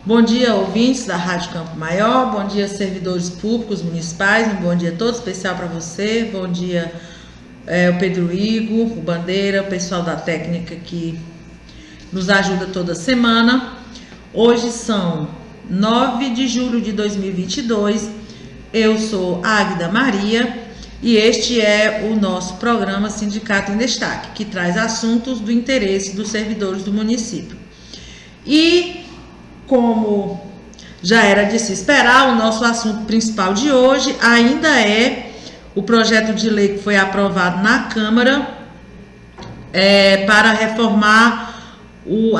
Bom dia, ouvintes da Rádio Campo Maior, bom dia, servidores públicos municipais, um bom dia todo especial para você, bom dia, o Pedro Igor, o Bandeira, o pessoal da técnica que nos ajuda toda semana. Hoje são 9 de julho de 2022, eu sou Águida Maria e este é o nosso programa Sindicato em Destaque, que traz assuntos do interesse dos servidores do município. E como já era de se esperar, o nosso assunto principal de hoje ainda é o projeto de lei que foi aprovado na Câmara para reformar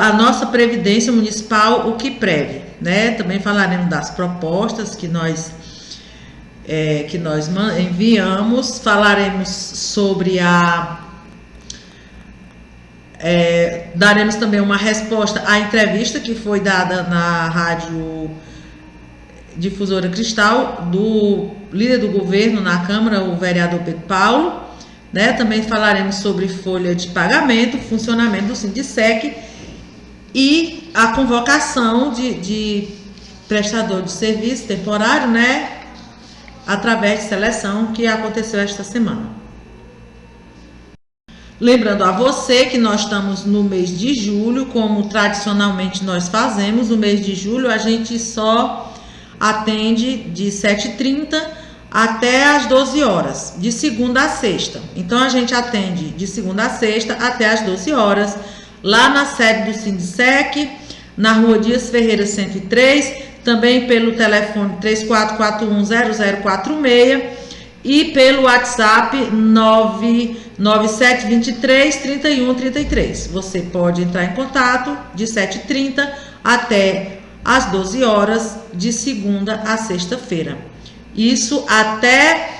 a nossa Previdência Municipal, o que preve, né? Também falaremos das propostas que nós enviamos, falaremos sobre daremos também uma resposta à entrevista que foi dada na Rádio Difusora Cristal do líder do governo na Câmara, o vereador Pedro Paulo, né? Também falaremos sobre folha de pagamento, funcionamento do Sindicec e a convocação de prestador de serviço temporário, né? Através de seleção que aconteceu esta semana. Lembrando a você que nós estamos no mês de julho, como tradicionalmente nós fazemos. No mês de julho a gente só atende de 7h30 até as 12 horas, de segunda a sexta. Então a gente atende de segunda a sexta até as 12 horas, lá na sede do Sindicec, na Rua Dias Ferreira 103, também pelo telefone 34410046 e pelo WhatsApp 997233133. Você pode entrar em contato de 7h30 até às 12 horas, de segunda a sexta-feira. Isso até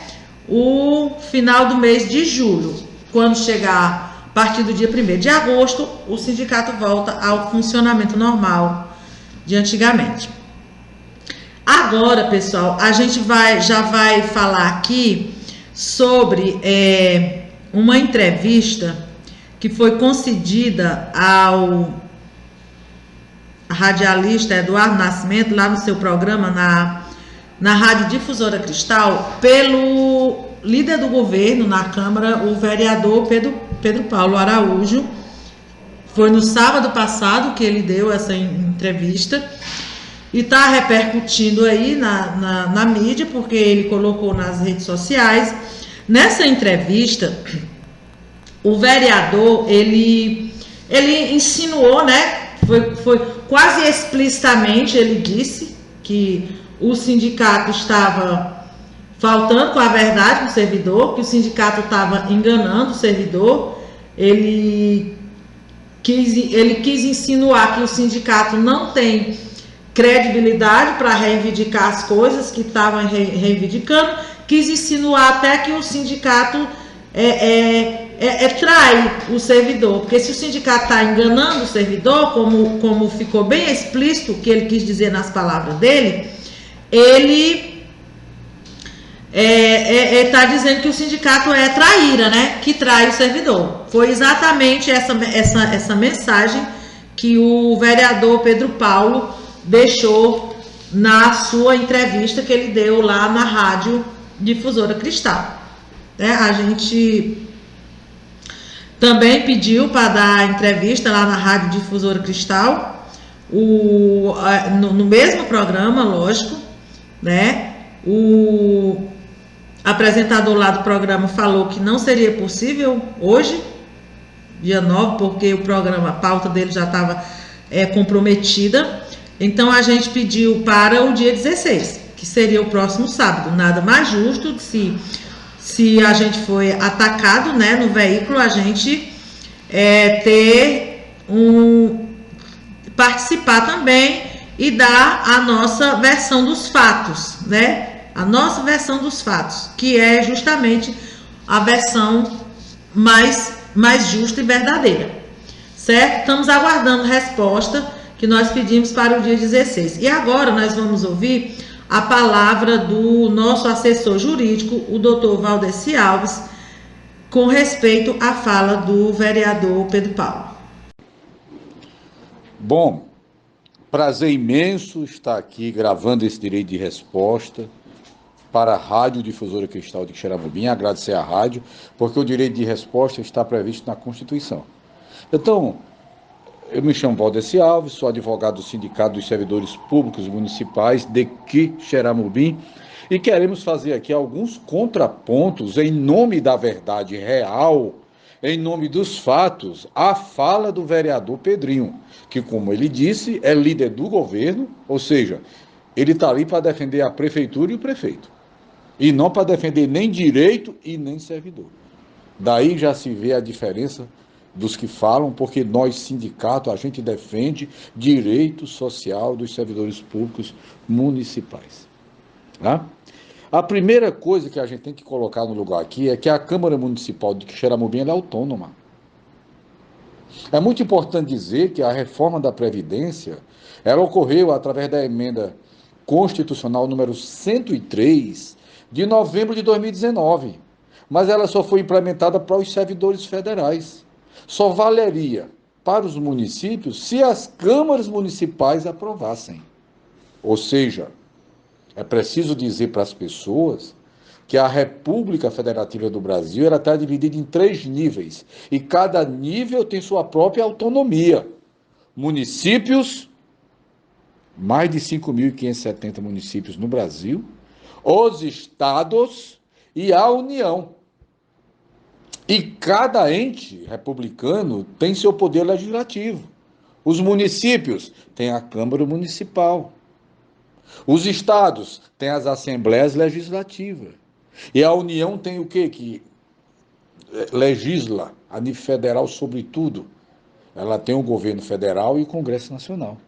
o final do mês de julho. Quando chegar a partir do dia 1º de agosto, o sindicato volta ao funcionamento normal de antigamente. Agora, pessoal, a gente já vai falar aqui sobre uma entrevista que foi concedida ao radialista Eduardo Nascimento, lá no seu programa na Rádio Difusora Cristal, pelo líder do governo na Câmara, o vereador Pedro Paulo Araújo. Foi no sábado passado que ele deu essa entrevista e está repercutindo aí na mídia, porque ele colocou nas redes sociais. Nessa entrevista, o vereador, ele insinuou, né? Foi quase explicitamente, ele disse que o sindicato estava faltando com a verdade do servidor, que o sindicato estava enganando o servidor. Ele quis insinuar que o sindicato não tem credibilidade para reivindicar as coisas que estavam reivindicando, quis insinuar até que o sindicato trai o servidor, porque se o sindicato está enganando o servidor, como ficou bem explícito o que ele quis dizer nas palavras dele, ele está dizendo que o sindicato é traíra, né? Que trai o servidor. Foi exatamente essa mensagem que o vereador Pedro Paulo deixou na sua entrevista que ele deu lá na Rádio Difusora Cristal. A gente também pediu para dar entrevista lá na Rádio Difusora Cristal, no mesmo programa, lógico, né? O apresentador lá do programa falou que não seria possível hoje, dia 9, porque o programa, a pauta dele já estava comprometida. Então a gente pediu para o dia 16, que seria o próximo sábado. Nada mais justo se a gente foi atacado, né, no veículo, a gente participar também e dar a nossa versão dos fatos, né? A nossa versão dos fatos, que é justamente a versão mais justa e verdadeira, certo? Estamos aguardando resposta que nós pedimos para o dia 16. E agora nós vamos ouvir a palavra do nosso assessor jurídico, o doutor Valdeci Alves, com respeito à fala do vereador Pedro Paulo. Bom, Prazer imenso estar aqui gravando esse direito de resposta para a Rádio Difusora Cristal de Xeramobim. Agradecer à rádio, porque o direito de resposta está previsto na Constituição. Então, eu me chamo Valdeci Alves, sou advogado do Sindicato dos Servidores Públicos Municipais de Quixeramobim e queremos fazer aqui alguns contrapontos em nome da verdade real, em nome dos fatos, à fala do vereador Pedrinho, que, como ele disse, é líder do governo, ou seja, ele está ali para defender a prefeitura e o prefeito, e não para defender nem direito e nem servidor. Daí já se vê a diferença dos que falam, porque nós, sindicato, a gente defende direito social dos servidores públicos municipais. Tá? A primeira coisa que a gente tem que colocar no lugar aqui é que a Câmara Municipal de Quixeramobim é autônoma. É muito importante dizer que a reforma da Previdência, ela ocorreu através da emenda constitucional número 103 de novembro de 2019, mas ela só foi implementada para os servidores federais. Só valeria para os municípios se as câmaras municipais aprovassem. Ou seja, é preciso dizer para as pessoas que a República Federativa do Brasil ela está dividida em 3 níveis e cada nível tem sua própria autonomia. Municípios, mais de 5.570 municípios no Brasil, os estados e a União. E cada ente republicano tem seu poder legislativo. Os municípios têm a Câmara Municipal. Os estados têm as assembleias legislativas. E a União tem o quê? Que legisla a nível federal sobre tudo. Ela tem o governo federal e o Congresso Nacional.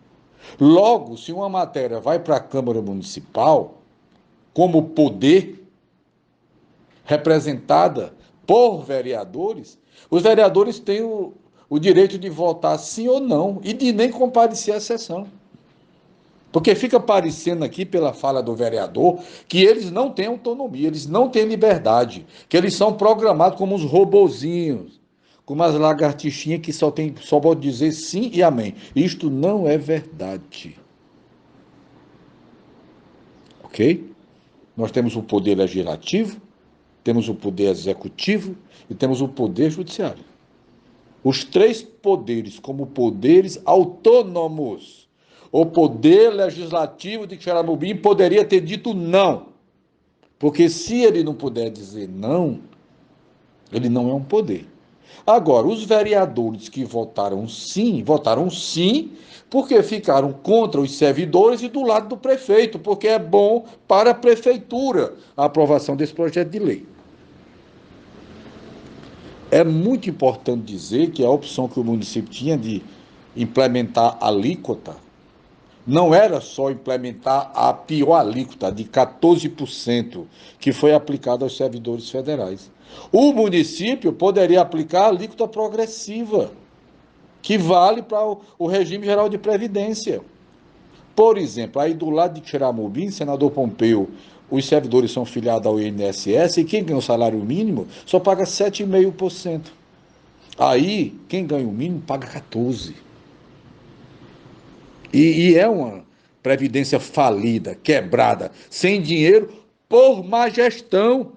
Logo, se uma matéria vai para a Câmara Municipal, como poder, representada por vereadores, os vereadores têm o direito de votar sim ou não e de nem comparecer à sessão. Porque fica parecendo aqui, pela fala do vereador, que eles não têm autonomia, eles não têm liberdade, que eles são programados como uns robozinhos, como as lagartixinhas que só podem dizer sim e amém. Isto não é verdade. Ok? Nós temos o poder legislativo, temos o poder executivo e temos o poder judiciário. Os 3 poderes como poderes autônomos. O poder legislativo de Quixeramobim poderia ter dito não. Porque se ele não puder dizer não, ele não é um poder. Agora, os vereadores que votaram sim porque ficaram contra os servidores e do lado do prefeito, porque é bom para a prefeitura a aprovação desse projeto de lei. É muito importante dizer que a opção que o município tinha de implementar a alíquota não era só implementar a pior alíquota de 14% que foi aplicada aos servidores federais. O município poderia aplicar a alíquota progressiva, que vale para o regime geral de previdência. Por exemplo, aí do lado de Quixeramobim, senador Pompeu, os servidores são filiados ao INSS e quem ganha o salário mínimo só paga 7,5%. Aí, quem ganha o mínimo paga 14%. E é uma previdência falida, quebrada, sem dinheiro, por má gestão.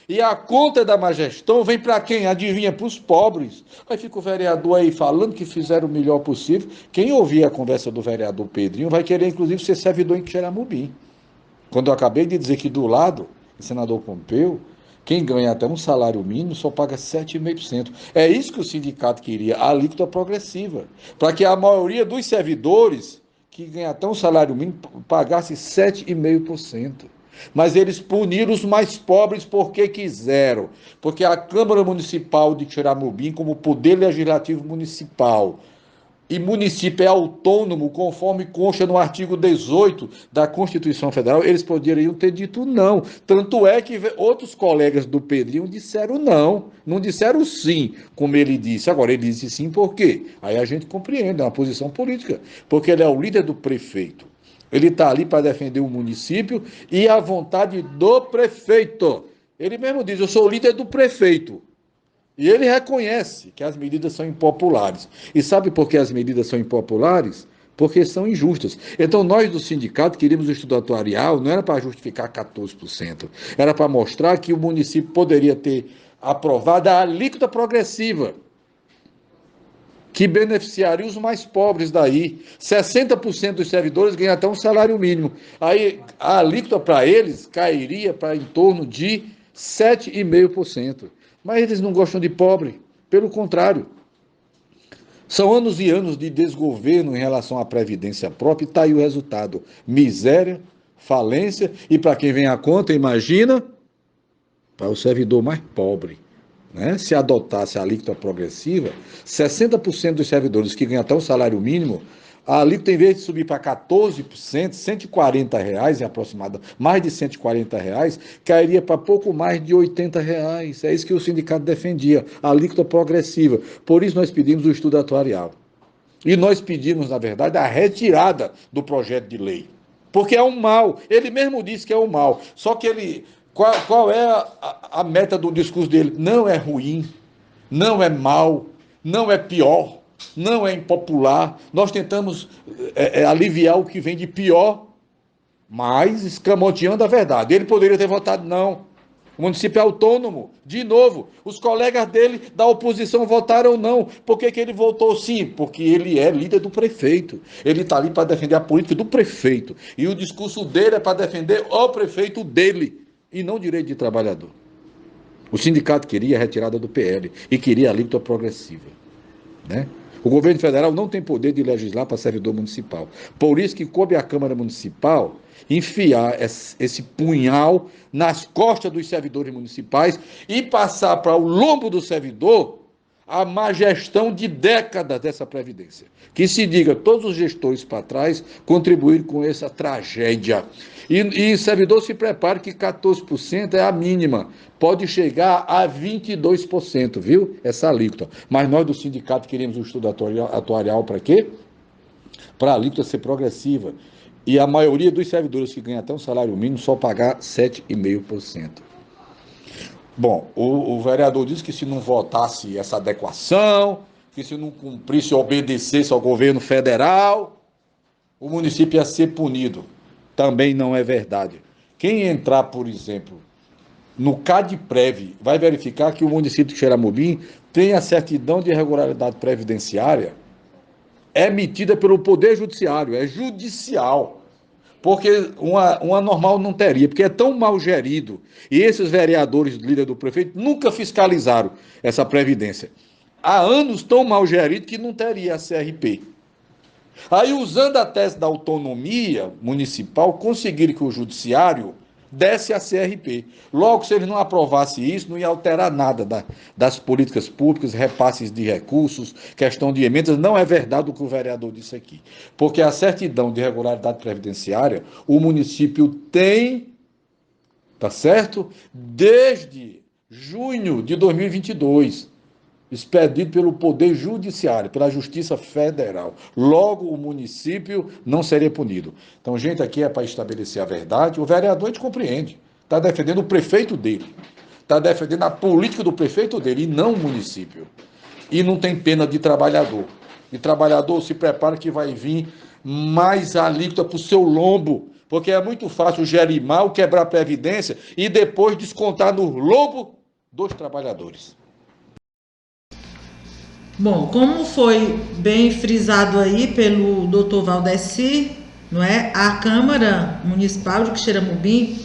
E a conta da má gestão vem para quem? Adivinha? Para os pobres. Aí fica o vereador aí falando que fizeram o melhor possível. Quem ouvir a conversa do vereador Pedrinho vai querer, inclusive, ser servidor em Quixeramobim. Quando eu acabei de dizer que do lado, o senador Pompeu, quem ganha até um salário mínimo só paga 7,5%. É isso que o sindicato queria, a alíquota progressiva, para que a maioria dos servidores que ganham até um salário mínimo pagasse 7,5%. Mas eles puniram os mais pobres porque quiseram, porque a Câmara Municipal de Quixeramobim, como poder legislativo municipal, e município é autônomo, conforme consta no artigo 18 da Constituição Federal, eles poderiam ter dito não. Tanto é que outros colegas do Pedrinho disseram não disseram sim, como ele disse. Agora, ele disse sim por quê? Aí a gente compreende, é uma posição política, porque ele é o líder do prefeito. Ele está ali para defender o município e a vontade do prefeito. Ele mesmo diz, eu sou o líder do prefeito. E ele reconhece que as medidas são impopulares. E sabe por que as medidas são impopulares? porque são injustas. Então, nós do sindicato queríamos o estudo atuarial, não era para justificar 14%, era para mostrar que o município poderia ter aprovado a alíquota progressiva, que beneficiaria os mais pobres daí. 60% dos servidores ganham até um salário mínimo. Aí a alíquota para eles cairia para em torno de 7,5%. Mas eles não gostam de pobre, pelo contrário. São anos e anos de desgoverno em relação à previdência própria e está aí o resultado. Miséria, falência e para quem vem a conta, imagina, para o servidor mais pobre. Né? Se adotasse a alíquota progressiva, 60% dos servidores que ganham até o salário mínimo, a alíquota, em vez de subir para 14%, R$ 140 aproximadamente, mais de R$ 140, cairia para pouco mais de R$ 80. É isso que o sindicato defendia, a alíquota progressiva. Por isso nós pedimos o estudo atuarial. E nós pedimos, na verdade, a retirada do projeto de lei. Porque é um mal. Ele mesmo disse que é um mal. Só que ele... Qual é a meta do discurso dele? Não é ruim, não é mal, não é pior, não é impopular. Nós tentamos aliviar o que vem de pior, mas escamoteando a verdade. Ele poderia ter votado não. O município é autônomo. De novo, os colegas dele da oposição votaram não. Por que ele votou sim? Porque ele é líder do prefeito. Ele está ali para defender a política do prefeito. E o discurso dele é para defender o prefeito dele. E não direito de trabalhador. O sindicato queria a retirada do PL e queria a alíquota progressiva. Né? O governo federal não tem poder de legislar para servidor municipal. Por isso que coube à Câmara Municipal enfiar esse punhal nas costas dos servidores municipais e passar para o lombo do servidor a má gestão de décadas dessa Previdência. Que se diga, todos os gestores para trás contribuíram com essa tragédia. E servidor se prepare que 14% é a mínima. Pode chegar a 22%, viu? Essa alíquota. Mas nós do sindicato queremos um estudo atuarial para quê? Para a alíquota ser progressiva. E a maioria dos servidores que ganham até um salário mínimo só pagar 7,5%. Bom, o vereador disse que se não votasse essa adequação, que se não cumprisse ou obedecesse ao governo federal, o município ia ser punido. Também não é verdade. Quem entrar, por exemplo, no CADPREV, vai verificar que o município de Xeramobim tem a certidão de regularidade previdenciária emitida pelo Poder Judiciário, é judicial. Porque uma normal não teria, porque é tão mal gerido. E esses vereadores, líder do prefeito, nunca fiscalizaram essa previdência. Há anos tão mal gerido que não teria a CRP. Aí, usando a tese da autonomia municipal, conseguiram que o judiciário desse a CRP. Logo, se eles não aprovassem isso, não ia alterar nada das políticas públicas, repasses de recursos, questão de emendas. Não é verdade o que o vereador disse aqui. Porque a certidão de regularidade previdenciária, o município tem, tá certo? Desde junho de 2022. Expedido pelo Poder Judiciário, pela Justiça Federal. Logo, o município não seria punido. Então, gente, aqui é para estabelecer a verdade. O vereador, a gente compreende. Está defendendo o prefeito dele. Está defendendo a política do prefeito dele e não o município. E não tem pena de trabalhador. E trabalhador, se prepara que vai vir mais alíquota para o seu lombo. Porque é muito fácil gerir mal, quebrar a previdência e depois descontar no lombo dos trabalhadores. Bom, como foi bem frisado aí pelo Dr. Valdeci, não é? A Câmara Municipal de Xeramobim,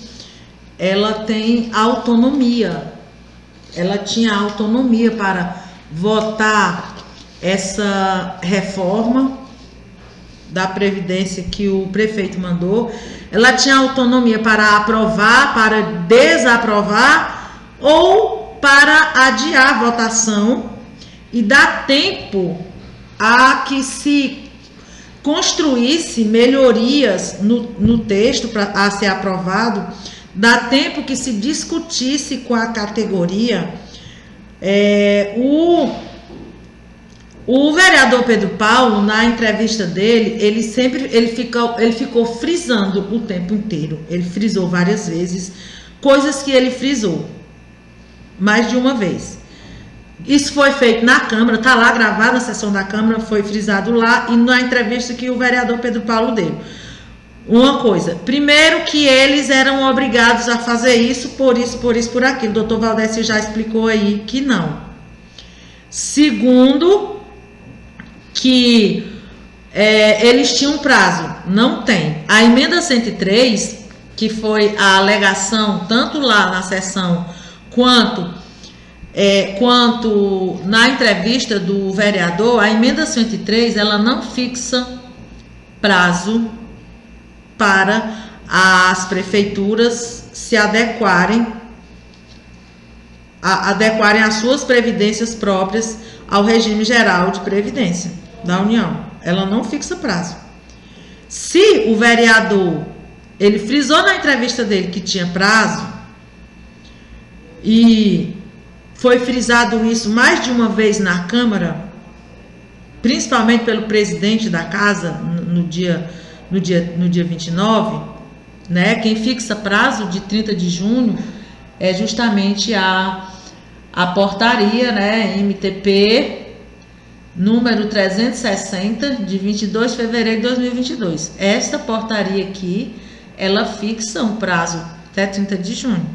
ela tem autonomia. Ela tinha autonomia para votar essa reforma da Previdência que o prefeito mandou. Ela tinha autonomia para aprovar, para desaprovar ou para adiar a votação e dar tempo a que se construísse melhorias no texto a ser aprovado, dá tempo que se discutisse com a categoria. O vereador Pedro Paulo, na entrevista dele, ele ficou frisando o tempo inteiro. Ele frisou várias vezes coisas que ele frisou mais de uma vez. Isso foi feito na Câmara, está lá gravado na sessão da Câmara, foi frisado lá e na entrevista que o vereador Pedro Paulo deu. Uma coisa, primeiro que eles eram obrigados a fazer isso, por aquilo. O doutor Valdécio já explicou aí que não. Segundo, que eles tinham prazo, não tem. A emenda 103, que foi a alegação, tanto lá na sessão quanto na entrevista do vereador, a emenda 103, ela não fixa prazo para as prefeituras se adequarem as suas previdências próprias ao regime geral de previdência da União. Ela não fixa prazo. Se o vereador, ele frisou na entrevista dele que tinha prazo, e foi frisado isso mais de uma vez na Câmara, principalmente pelo presidente da casa no dia 29, né? Quem fixa prazo de 30 de junho é justamente a portaria, né, MTP número 360 de 22 de fevereiro de 2022. Esta portaria aqui, ela fixa um prazo até 30 de junho.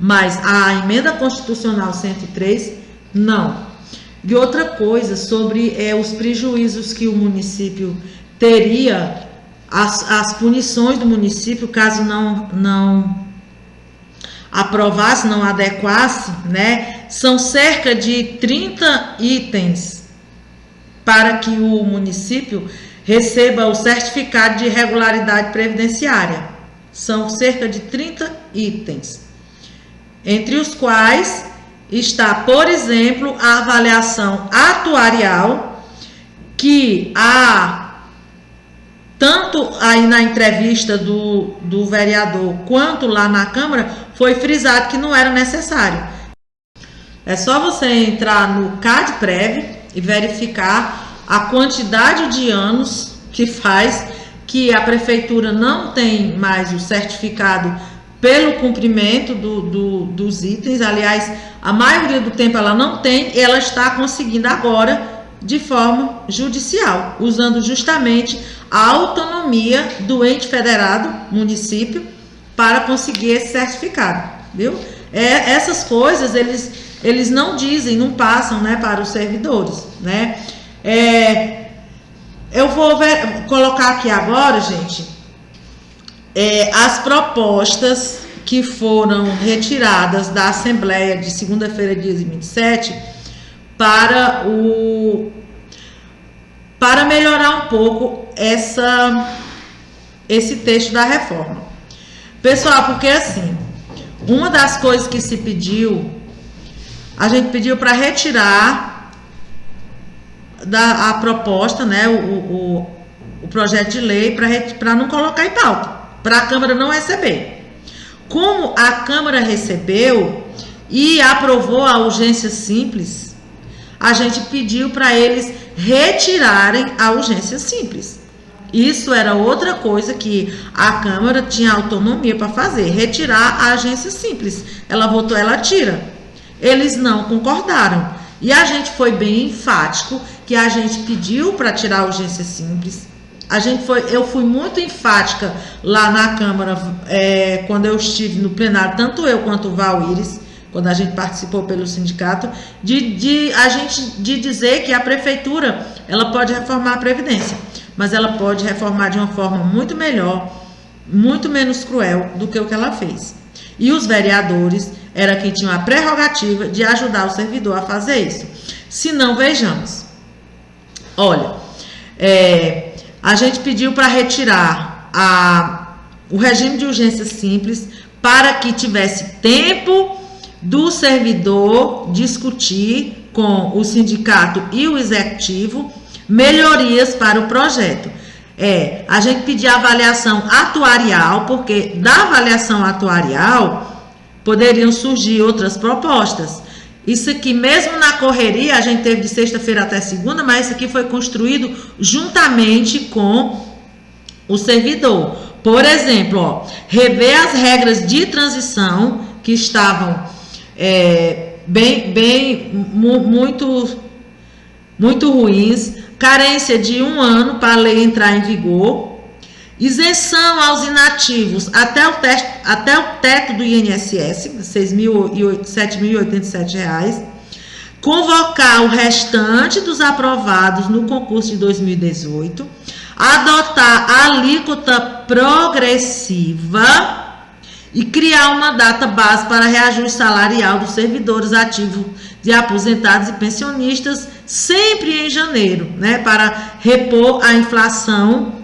Mas a emenda constitucional 103, não. E outra coisa, sobre os prejuízos que o município teria, as punições do município, caso não aprovasse, não adequasse, né? São cerca de 30 itens para que o município receba o certificado de regularidade previdenciária. São cerca de 30 itens, entre os quais está, por exemplo, a avaliação atuarial, que tanto aí na entrevista do vereador quanto lá na Câmara foi frisado que não era necessário. É só você entrar no CadPrev e verificar a quantidade de anos que faz que a prefeitura não tem mais o certificado pelo cumprimento dos itens. Aliás, a maioria do tempo ela não tem, e ela está conseguindo agora de forma judicial, usando justamente a autonomia do ente federado, município, para conseguir esse certificado, viu? Essas coisas eles não dizem, não passam, né, para os servidores, né? Eu vou colocar aqui agora, gente, as propostas que foram retiradas da Assembleia de segunda-feira, dia 27, para melhorar um pouco esse texto da reforma. Pessoal, porque assim, uma das coisas que se pediu, a gente pediu para retirar a proposta, né, o projeto de lei, para não colocar em pauta, para a Câmara não receber. Como a Câmara recebeu e aprovou a urgência simples, a gente pediu para eles retirarem a urgência simples. Isso era outra coisa que a Câmara tinha autonomia para fazer, retirar a urgência simples. Ela votou, ela tira. Eles não concordaram. E a gente foi bem enfático que a gente pediu para tirar a urgência simples. Eu fui muito enfática lá na Câmara, quando eu estive no plenário, tanto eu quanto o Valíris, quando a gente participou pelo sindicato, de dizer que a prefeitura ela pode reformar a Previdência, mas ela pode reformar de uma forma muito melhor, muito menos cruel do que o que ela fez. E os vereadores era quem tinha a prerrogativa de ajudar o servidor a fazer isso. Se não, vejamos. Olha, a gente pediu para retirar o regime de urgência simples para que tivesse tempo do servidor discutir com o sindicato e o executivo melhorias para o projeto. A gente pediu avaliação atuarial, porque da avaliação atuarial poderiam surgir outras propostas. Isso aqui, mesmo na correria, a gente teve de sexta-feira até segunda, mas isso aqui foi construído juntamente com o servidor. Por exemplo, rever as regras de transição que estavam muito ruins, carência de 1 ano para a lei entrar em vigor, isenção aos inativos até o teto do INSS, R$ 7.087, convocar o restante dos aprovados no concurso de 2018, adotar a alíquota progressiva e criar uma data base para reajuste salarial dos servidores ativos de aposentados e pensionistas, sempre em janeiro, né, para repor a inflação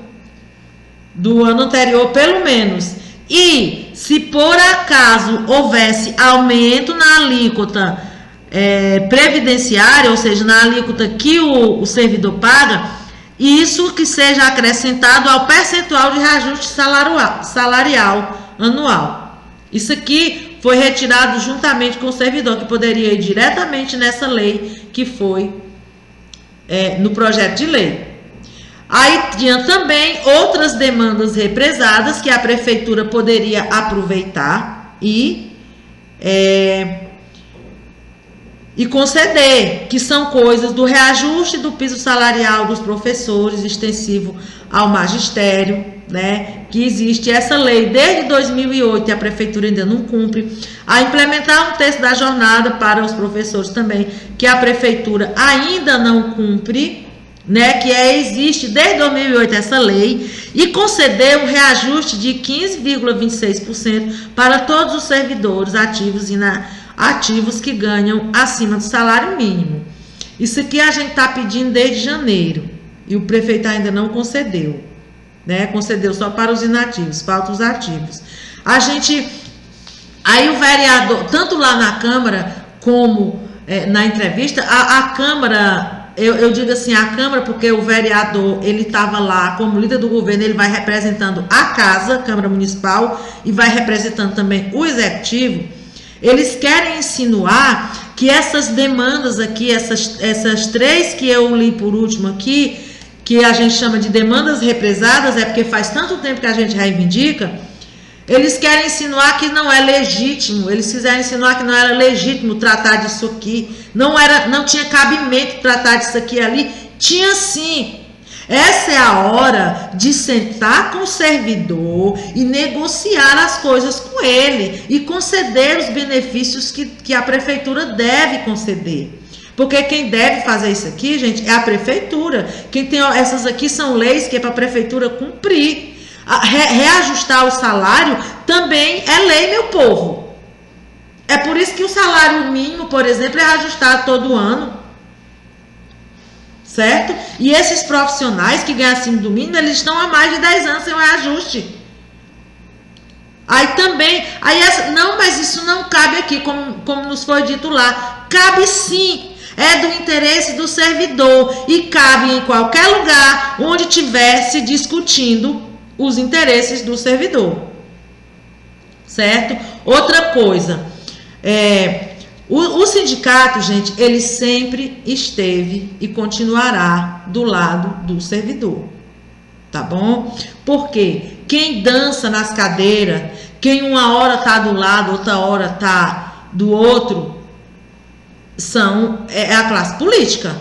do ano anterior, pelo menos. E, se por acaso houvesse aumento na alíquota previdenciária, ou seja, na alíquota que o servidor paga, isso que seja acrescentado ao percentual de reajuste salarial anual. Isso aqui foi retirado juntamente com o servidor, que poderia ir diretamente nessa lei que foi no projeto de lei. Aí tinha também outras demandas represadas que a prefeitura poderia aproveitar e conceder, que são coisas do reajuste do piso salarial dos professores, extensivo ao magistério, né, que existe essa lei desde 2008 e a prefeitura ainda não cumpre, a implementar 1/3 da jornada para os professores também, que a prefeitura ainda não cumpre, né, que existe desde 2008 essa lei, e conceder um reajuste de 15,26% para todos os servidores ativos e ativos que ganham acima do salário mínimo. Isso aqui a gente está pedindo desde janeiro e o prefeito ainda não concedeu, né? Concedeu só para os inativos, falta os ativos. Aí o vereador, tanto lá na Câmara como na entrevista, a Câmara, eu digo assim, a Câmara, porque o vereador, ele estava lá como líder do governo, ele vai representando a casa, Câmara Municipal, e vai representando também o Executivo. Eles querem insinuar que essas demandas aqui, essas 3 que eu li por último aqui, que a gente chama de demandas represadas, porque faz tanto tempo que a gente reivindica, eles querem insinuar que não é legítimo, eles quiserem insinuar que não era legítimo tratar disso aqui, não tinha cabimento tratar disso aqui e ali, tinha sim. Essa é a hora de sentar com o servidor e negociar as coisas com ele e conceder os benefícios que a prefeitura deve conceder. Porque quem deve fazer isso aqui, gente, é a prefeitura. Essas aqui são leis que é para a prefeitura cumprir. Reajustar o salário também é lei, meu povo. É por isso que o salário mínimo, por exemplo, é ajustado todo ano. Certo? E esses profissionais que ganham acima do mínimo, eles estão há mais de 10 anos sem o reajuste. Não, mas isso não cabe aqui, como nos foi dito lá. Cabe sim, é do interesse do servidor e cabe em qualquer lugar onde estiver se discutindo os interesses do servidor. Certo? Outra coisa, o sindicato, gente, ele sempre esteve e continuará do lado do servidor, tá bom? Porque quem dança nas cadeiras, quem uma hora tá do lado, outra hora tá do outro, é a classe política.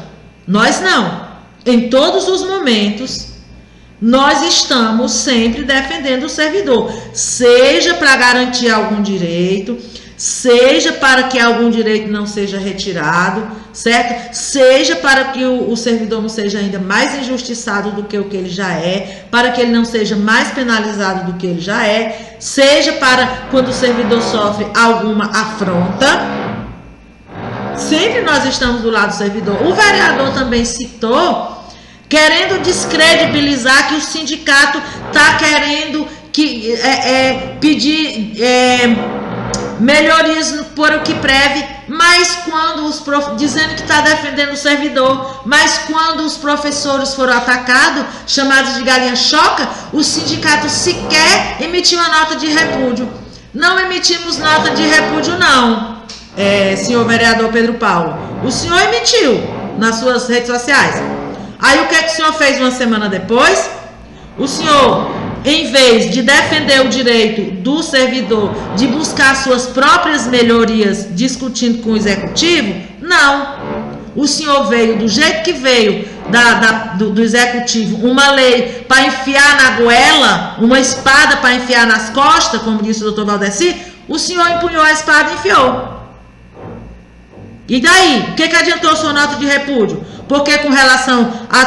Nós não. Em todos os momentos, nós estamos sempre defendendo o servidor, seja para garantir algum direito, seja para que algum direito não seja retirado, certo? Seja para que o servidor não seja ainda mais injustiçado do que o que ele já é, para que ele não seja mais penalizado do que ele já é, seja para quando o servidor sofre alguma afronta. Sempre nós estamos do lado do servidor. O vereador também citou, querendo descredibilizar que o sindicato está querendo pedir melhorias por o que preve, mas quando dizendo que está defendendo o servidor, mas quando os professores foram atacados, chamados de galinha choca, o sindicato sequer emitiu uma nota de repúdio. Não emitimos nota de repúdio não, senhor vereador Pedro Paulo. O senhor emitiu nas suas redes sociais. Aí o que é que o senhor fez uma semana depois? O senhor em vez de defender o direito do servidor de buscar suas próprias melhorias discutindo com o executivo, não. O senhor veio do jeito que veio do executivo, uma lei para enfiar na goela, uma espada para enfiar nas costas, como disse o doutor Valdeci, o senhor empunhou a espada e enfiou. E daí? O que adiantou sua nota de repúdio? Porque com relação a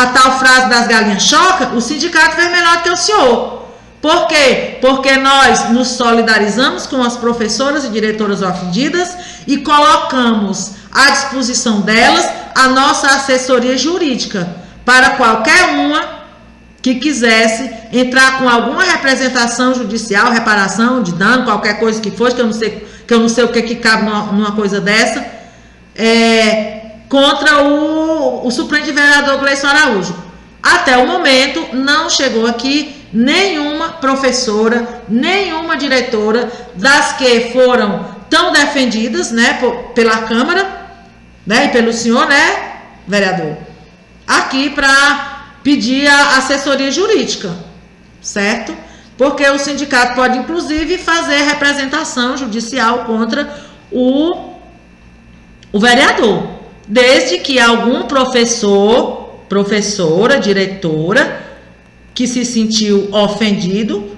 tal frase das galinhas choca, o sindicato fez melhor do que o senhor. Por quê? Porque nós nos solidarizamos com as professoras e diretoras ofendidas e colocamos à disposição delas a nossa assessoria jurídica para qualquer uma que quisesse entrar com alguma representação judicial, reparação de dano, qualquer coisa que fosse, que eu não sei o que cabe numa coisa dessa, contra o suplente vereador Gleison Araújo. Até o momento, não chegou aqui nenhuma professora, nenhuma diretora das que foram tão defendidas, né, pela Câmara, né, e pelo senhor, né, vereador, aqui para pedir a assessoria jurídica, certo? Porque o sindicato pode, inclusive, fazer representação judicial contra o vereador, desde que algum professor, professora, diretora, que se sentiu ofendido,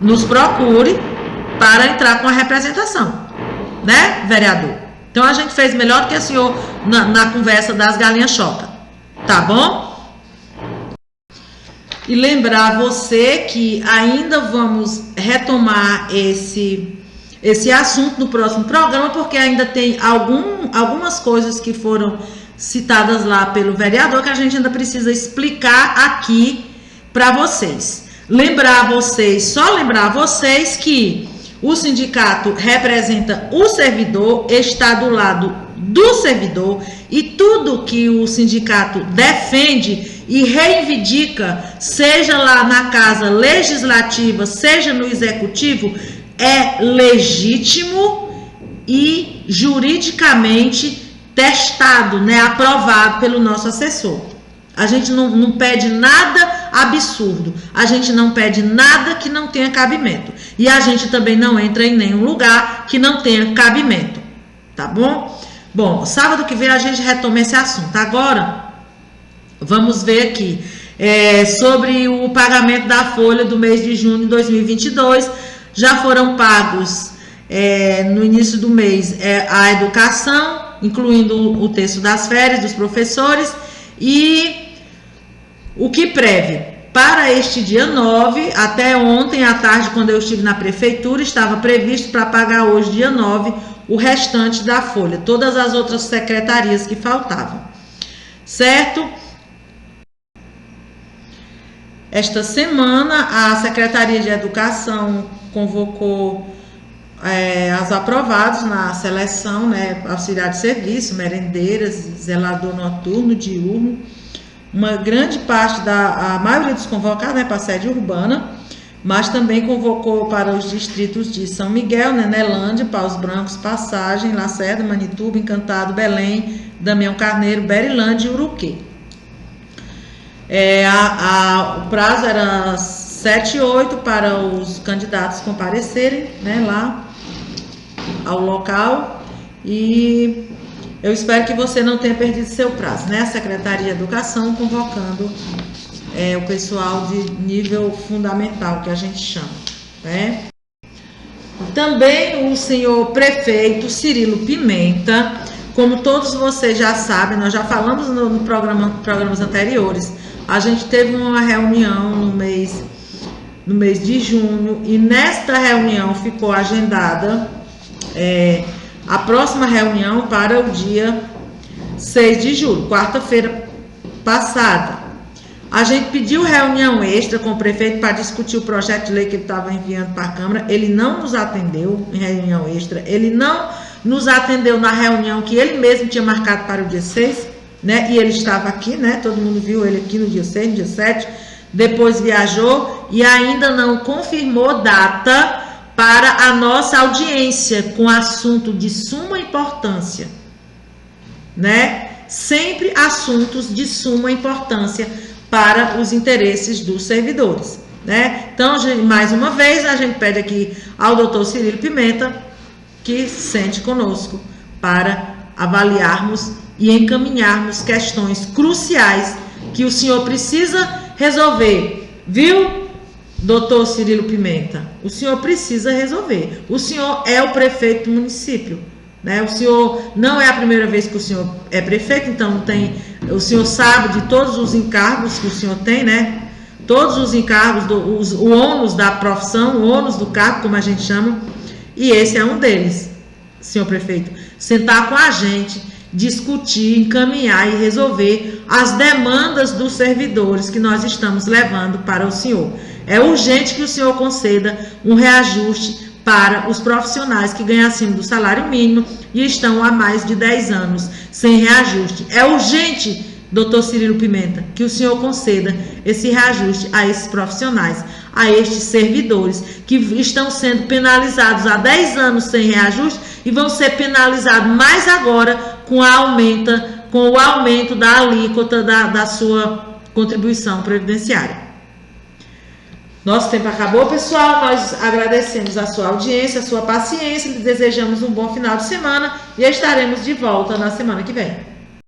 nos procure para entrar com a representação, né, vereador? Então, a gente fez melhor do que o senhor na conversa das galinhas choca, tá bom? E lembrar você que ainda vamos retomar esse assunto no próximo programa, porque ainda tem algumas coisas que foram citadas lá pelo vereador que a gente ainda precisa explicar aqui para vocês. Só lembrar vocês que o sindicato representa o servidor, está do lado do servidor e tudo que o sindicato defende e reivindica, seja lá na casa legislativa, seja no executivo, é legítimo e juridicamente testado, né, aprovado pelo nosso assessor. A gente não pede nada absurdo, a gente não pede nada que não tenha cabimento. E a gente também não entra em nenhum lugar que não tenha cabimento, tá bom? Bom, sábado que vem a gente retoma esse assunto. Agora, vamos ver aqui sobre o pagamento da folha do mês de junho de 2022. Já foram pagos no início do mês a educação, incluindo o texto das férias dos professores, e o que prévio para este dia 9, até ontem à tarde, quando eu estive na prefeitura, estava previsto para pagar hoje, dia 9, o restante da folha, todas as outras secretarias que faltavam, certo? Esta semana, a Secretaria de Educação convocou os aprovados na seleção, né, auxiliar de serviço, merendeiras, zelador noturno, diurno, uma grande parte a maioria dos convocados, né, para a sede urbana, mas também convocou para os distritos de São Miguel, Nenelândia, Paus Brancos, Passagem, Lacerda, Manituba, Encantado, Belém, Damião Carneiro, Berilândia e Uruquê. O prazo era 7 e 8 para os candidatos comparecerem, né, lá ao local, e eu espero que você não tenha perdido seu prazo, né? A Secretaria de Educação convocando o pessoal de nível fundamental, que a gente chama, né? Também o senhor prefeito Cirilo Pimenta, como todos vocês já sabem, nós já falamos no programas anteriores, a gente teve uma reunião no mês de junho, e nesta reunião ficou agendada a próxima reunião para o dia 6 de julho, quarta-feira passada. A gente pediu reunião extra com o prefeito para discutir o projeto de lei que ele estava enviando para a Câmara. Ele não nos atendeu em reunião extra, ele não nos atendeu na reunião que ele mesmo tinha marcado para o dia 6, né? E ele estava aqui, né? Todo mundo viu ele aqui no dia 6, no dia 7, depois viajou e ainda não confirmou data para a nossa audiência com assunto de suma importância, né? Sempre assuntos de suma importância para os interesses dos servidores, né? Então, mais uma vez, a gente pede aqui ao doutor Cirilo Pimenta que se sente conosco para avaliarmos e encaminharmos questões cruciais que o senhor precisa resolver, viu, doutor Cirilo Pimenta? O senhor precisa resolver. O senhor é o prefeito do município, né? O senhor não é a primeira vez que o senhor é prefeito, então o senhor sabe de todos os encargos que o senhor tem, né? Todos os encargos, o ônus da profissão, o ônus do cargo, como a gente chama, e esse é um deles, senhor prefeito. Sentar com a gente, discutir, encaminhar e resolver as demandas dos servidores que nós estamos levando para o senhor. É urgente que o senhor conceda um reajuste para os profissionais que ganham acima do salário mínimo e estão há mais de 10 anos sem reajuste. É urgente, doutor Cirilo Pimenta, que o senhor conceda esse reajuste a esses profissionais, a estes servidores que estão sendo penalizados há 10 anos sem reajuste e vão ser penalizados mais agora com o aumento da alíquota da sua contribuição previdenciária. Nosso tempo acabou, pessoal. Nós agradecemos a sua audiência, a sua paciência, lhe desejamos um bom final de semana e estaremos de volta na semana que vem.